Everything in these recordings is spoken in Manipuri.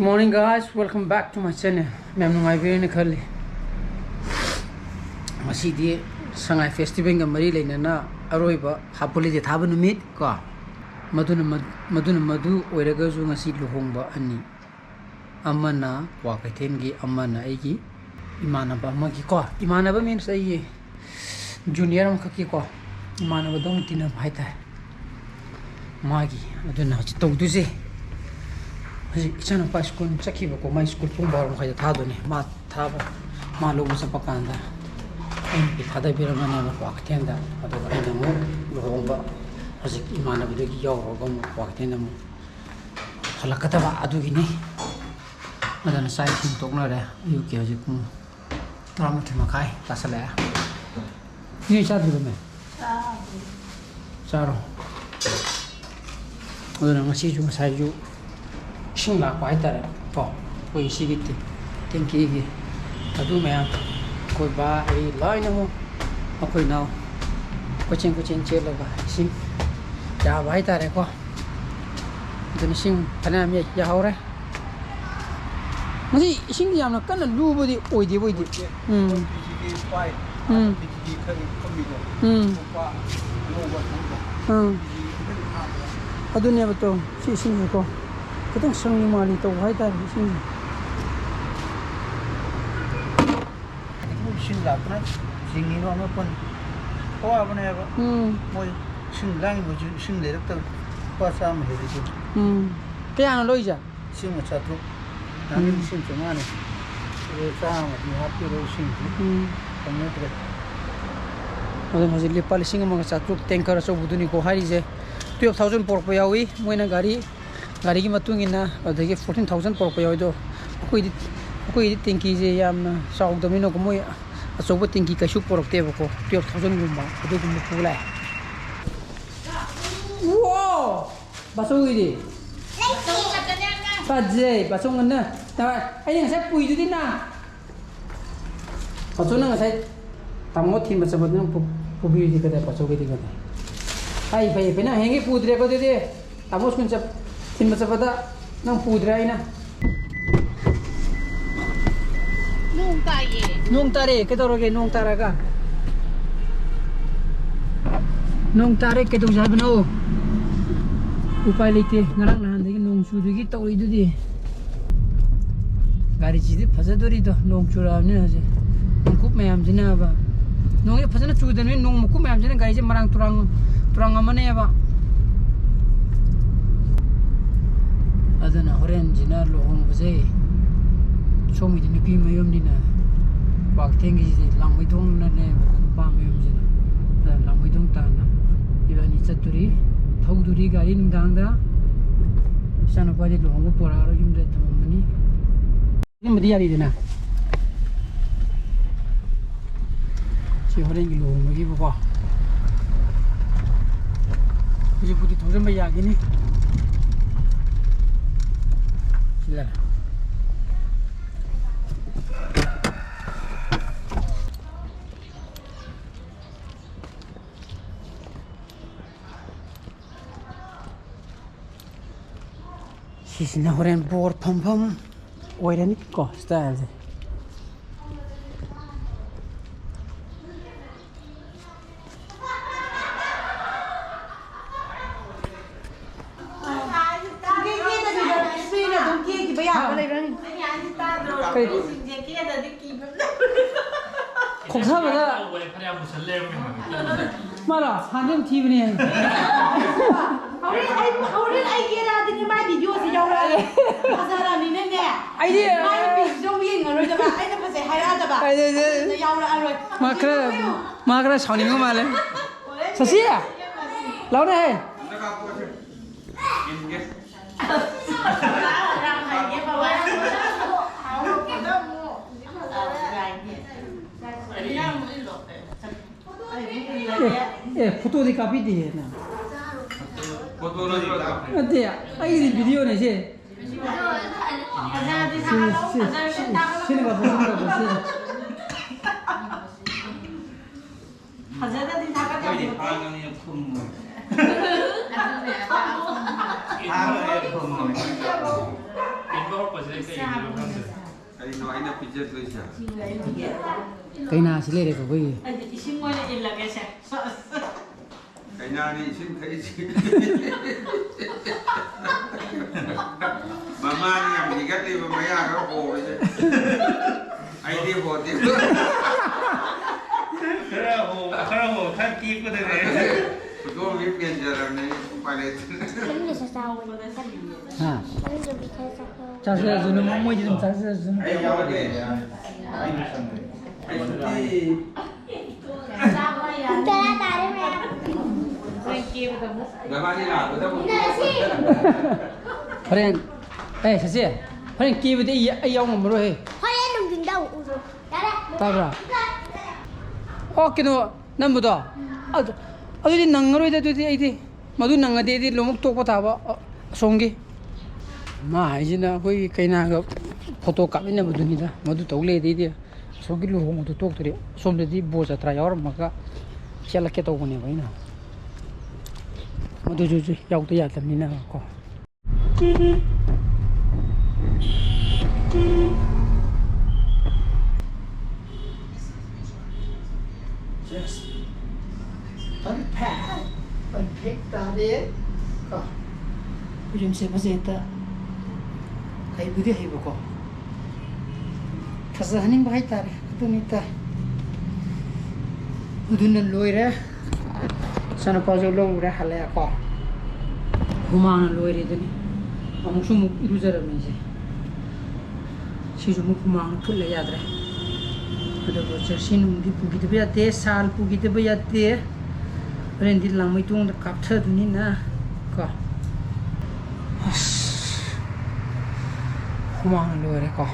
morning guys, welcome back to my channel. Mem nungai bini khali. Masih di Sangai Festival ga mari leinana aroiba hapuli de thaba numit ko. Madu oiraga zu ngasi luhongba ani. Amana wa kaithen gi amana aigi imanaba amagi ko. Imanaba means ai junior am khaki ko. Imanaba dong tina bhai ta. Magi aduna chi togduze. Ichana pa school chakiba ko my school pung bar mo kaya thado ni ma thaba ma logo sa pakanda ai thada bira mane ma paktenda ado aina mo Luhongba hojik imana bidagi yaw rogo mo paktenda mo halakata ba adu gi ni adana sai sin tokna re ayu ke hojik mo tama thima khai pasala ni chadri me charo adana ngasi ju sai ju Shinga quite that for we see it. Thank you. I do, ma'am. Could buy a line of okay now. Coaching chill over. Sing. Yeah, white that echo. Then sing Panama Yahore. Sing Yam kind of do with it. Oh, with it. I don't never told. She sings go. Kadang sang mali to hai ta sing sing la kana sing ni no pon ko abne ba moi sing lang bu sing le ta pa sa ma he ji kya na loi ja sing ma cha tu na ni sing chama ne e sa ma ni ha pi ro sing ta ne tre ade ma ji le pal sing ma cha tu tanker so buduni ko hari je 12000 por pa yawi moina gari की मतुंग इना अदगी 14000 por pa yoido कोई टिंकी जे यामना साउद दमिनो को मोय अचोब टिंकी कशु पोरक्ते बको 12000 गुम्बा अदु गुम पुला वो बासोगिदि फाजे बासोंगन ता आइ नंग साइ पुइदुदि ना बासोना ngasai तामो थिम बसबद न पुबिदि कदा बासोगिदि कदा आइ भाई बेना हेंगे पुद्रे को दे तामो स्कुन Tin masabada nang pudra ina. Nung tare ke toroge nung taraga. Nung tare ke tung sabno. Upai lite ngarang nahan degi nung chudugi tori dudi. Gari chidi phajadori do nung churamne haje. Nungkup mayam jina ba. Nung ye phajana chudani nung mukup mayam jina gari je marang turang amane ba. Adana horen jinar Luhongba je chomi di nupi mayom dina bak tengi ji langmidong na ne pa mayom jina da langmidong ta na ibani chaturi thauduri gari ningdang da sana pa de Luhongba pora ro yum de tamani ni madi yari dina chi horen gi Luhongba gi ba ji pudi thojan ba ya gi ni Lah. Sisina horen bor pam oiran ko style je kokhabada mala hanjam thibne Aurin ai kera ding mai video se yaura azara ni ne ne ai di mai video yin ngaro da ba ai na phase haira da ba ai yaura aroi makra chawni ngo male sasia launa he photo di copy di na foto lo di ate ya ai di video ne se sini ba hazada di thaka ja di phangani khum Hãy subscribe cho kênh Ghiền Mì Gõ để không bỏ lỡ những video hấp dẫn. Ay no, ay napijat ko siya. Kay na sila rin ko kuy. Isin mo na ilagay siya. Kay na ni isin kay isin. Mama ni ang bigat ni mamaya ka po. Ay di po di. 그러고 살 끼거든. Ikaw may piyanjaran na yung palit. Ha. 자세히 주는 뭐 이제 좀 자세히 주는. Ay yaw din. Ay hindi. Gama nila ako daw. Friend. Eh, sisi. Friend kiwi di ay yaw mo ro he. Tadro. Okay no, nambudo. Adi nangaro ide tu di madu nangade di lomuk tok pa taba songi. Ma hajina koi kaina ga photo ka ina madu ni da madu tole di songi lu hong tu tok tri somde di boza tra yaur maka chala ke to ne bai na madu ju yaw to ya ta ni na ko just unpack that it ko ujum se bazeta kai budi hai ko khasa haning bai tar tunita udun loire sana pa jo lo re hala ko humana loire deni amuk sumu iruzara me si ju muk humana phule yadre ado bo chersin di pugi de ya te sal pugi de ya te rendi lang mai tung da kap tha duni na ko humana loire ko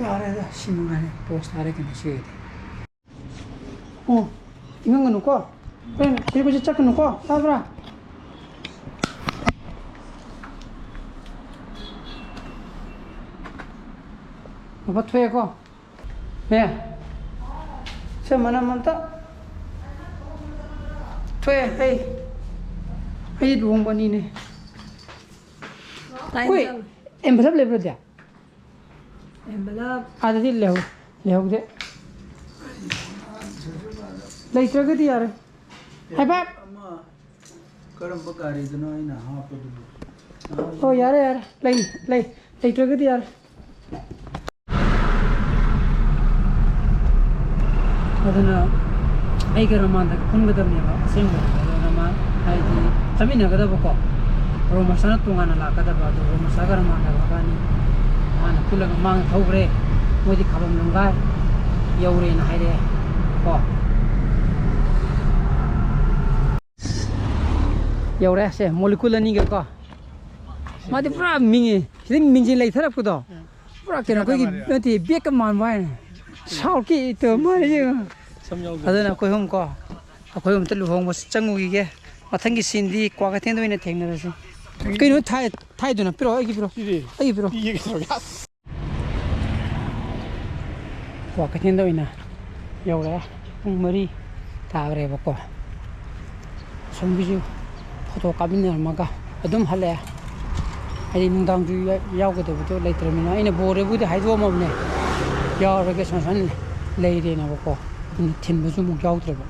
yare da simane post are ke nisi oh ingang nu ko pen kiri ko chak nu ko tabra apa thwe ko me se mana manta thwe hey Luhongba ni ne oi envelope le bro dia envelope ada di le de later ga di yar hai ba 그럼 뭐 가리도 너희나 하고도. oh yar later ga di yar adana ai ga ramanda kun ga damne ba sing ga rama ai di tamina ga da ko roma sana tungana la ka da ba do roma sagar ma ga ba ni ana kula ga mang thogre modi khabam lunga yaure na haire ko yaure se molecule ni ga ko ma di pra mingi sing mingji lai tharap ko do pra ke na ko gi ti bek ka man ba sao ki to ma ni adana ko hom ko ko hom te Luhongba changu gi ge mathang gi sindi kwa ga thendo ina thengna ra si kai no thai do na pero ai gi pero iye gi so gas kwa ga thendo ina yaure pung mari ta re ba ko som gi ju photo ka bin ma ga adum hale ai nung dang ju yaw ga de bu lai tra mi na ina bo re bu de hai do ma ne yaw re ge san san lai de na ba ko tin bu ju mu yaw tra ba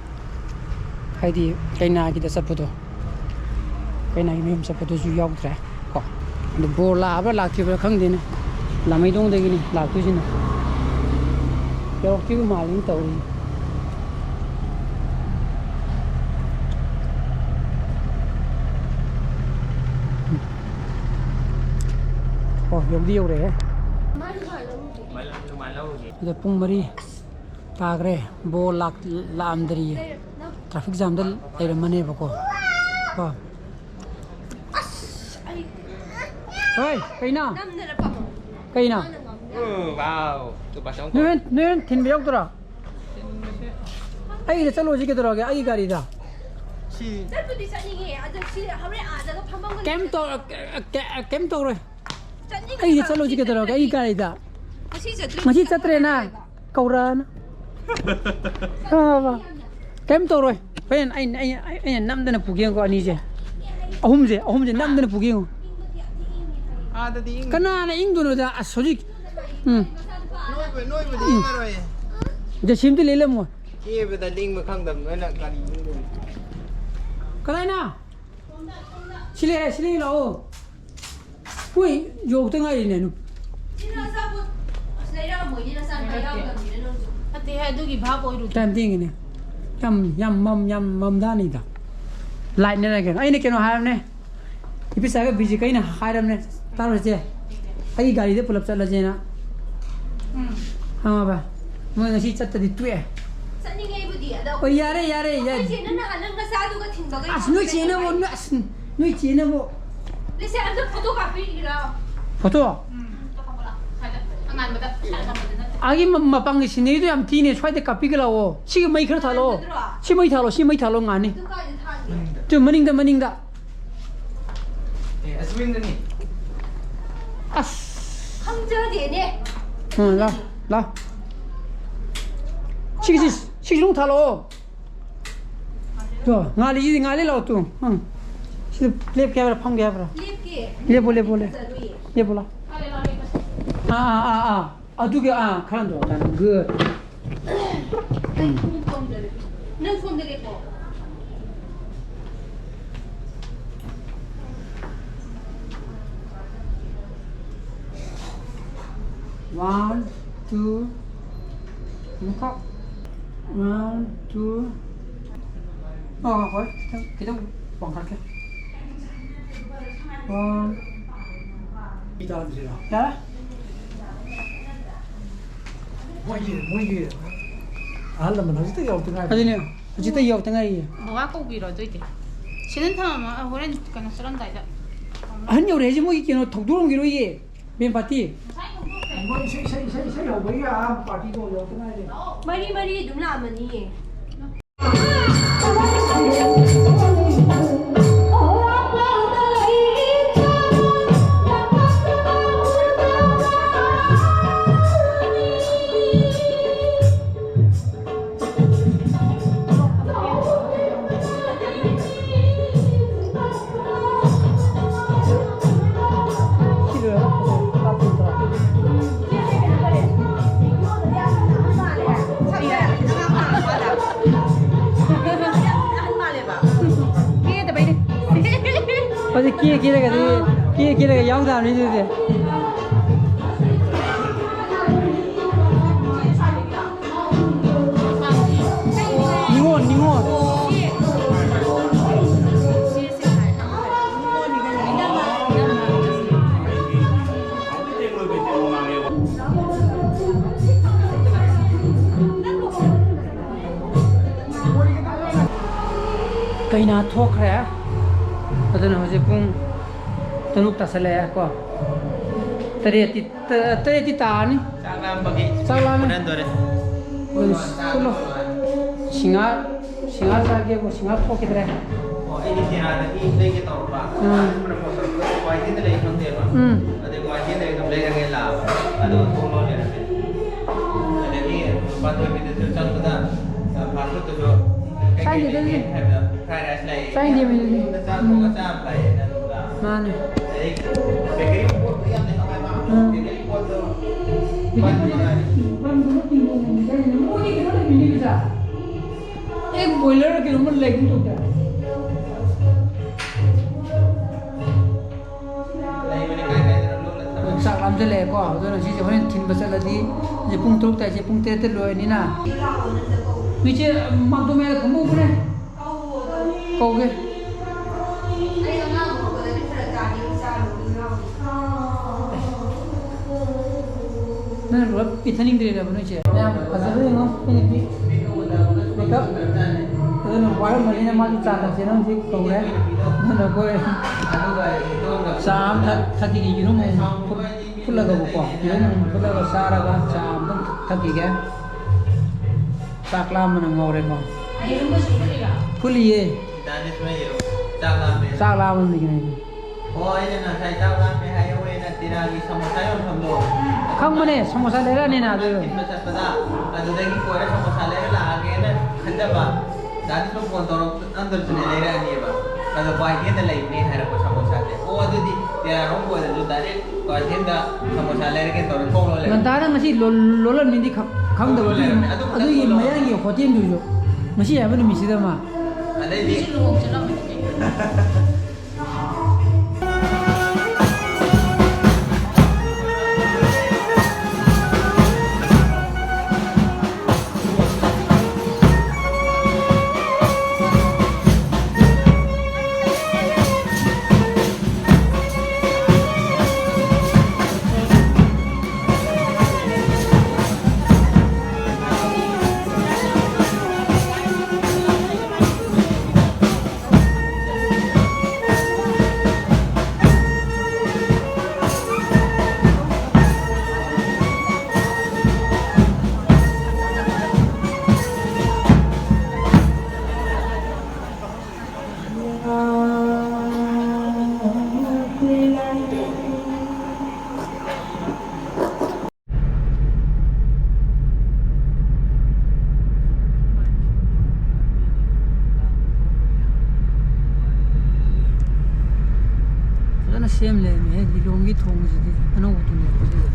hai di kai na gi da sa photo kai na gi mem sa photo ju yaw tra ko de bo la ba la ki ba khang de ne la mai dong de gi ni la ku ji na yaw ki ma lin tau ni oh yong di yaw re da pung mari tagre bo lak la amdri traffic jam dal ai mane ba ko oi kaina 와우. 또 마셔. nen thin be yaktora ai de chalo ji ke dora ge ai gari da kem to rồi ai de chalo ji ke dora ge ai gari da machi chatre na kaura na ha ba kem to rồi pen ai nam de na pugiang ko ani je ahum je nam de na pugiang 아다디 잉 그나나 인도노다 아 소지 노이브 잉어로이 이제 심도 내려모 키에베다 링 칸담 너나 가리 잉 그라이나 실례라오 왜 욕등아 이네는 땀띵이네 얌맘다니다 라이트네 게 아이네 केनो 하네 이 비싸가 비지 가이나 하람네 따로제 아이 가리데 풀업 잘라제나 봐 뭐 다시 짰더니 뚜에 야래 야 누이 지나 뭐 누이 지나 뭐 포토 아기 마빵이 신이도 얌 티네 swai 카피글라오 시기 마이 그렇다로 시마이 타로 가니 좀 머닝다 에 아스윈드니 아스 황저대네 라 시기롱 타로 저 ngali lao tu 시 랩 개버라 펑 개버라 랩 볼라 아두개 그런도 나는 그 는 손들이 뭐 one two 묵학 one two 거의 그냥 왕갈게 one 이다 드세요. 야 뭐이 알라면 어디다 여기가 어디네요 어디다 이 없던 거야 뭐가 꼭 이러도 이제 쉬는 타면 호렌 그냥 쓰란다 이제 한 요래 해지 뭐 있기는 독도롱 기로 이게 맨 파티 뭐 세 여기야 파티도 여기가 머리 눈나머니 어제 기회가 양도 안 해주대 닝원 Kaina thok ra adana hoje pung tanuk tasale ko tereti tani salam dan dore sulo singar sage ko singar thok kidre oh ini tirada ini lagi tahu pak mana motor wajib itu lagi nanti pak ada wajib itu lagi lagi lah ada untuk lo ada ni bantu kita terus dah pasal tu jo sai đi đi sai đi mình mana एक बॉयलर के रूम में लेकिन तो क्या सालाम से ले को तो ना चीज़ होने तीन बजे लगी ये पुंग तोड़ ताई ये पुंग तेरे लोए नहीं ना नीचे माधो में घूमो पूरे कौगे ना रोड पिथनिंग दे रहा है नीचे ना फसल है ना ini makeup itu na warna malina maju cakap sih nang sih kौगे ना कोई शाम तक की गिरो में फुल लगा बुको गिरो में फुल लगा सारा का शाम तक की क्या saklam mana ngore mo fuliye danis me yo saklam ni gini oh ini na sai saklam me hayo we na tiragi samosa yon samdo khang mane samosa lera ni na do timba sapada adu dagi kore samosa lera la age na khanda ba danis mo kon toro andar chune lera ni ba adu bai ke na lai ni hara ko samosa de oh adu di Kaya không quay được direct coi thêm da samosa lấy cái tàu thong rồi. ngan ta ngasi lolan mindi khang da bari adu yi mayang yi hotel du jo ngasi ya bani misida ma Ada di. 혹시 루홍 찔러면 ana sem le me di longi thong ji di ana utu ne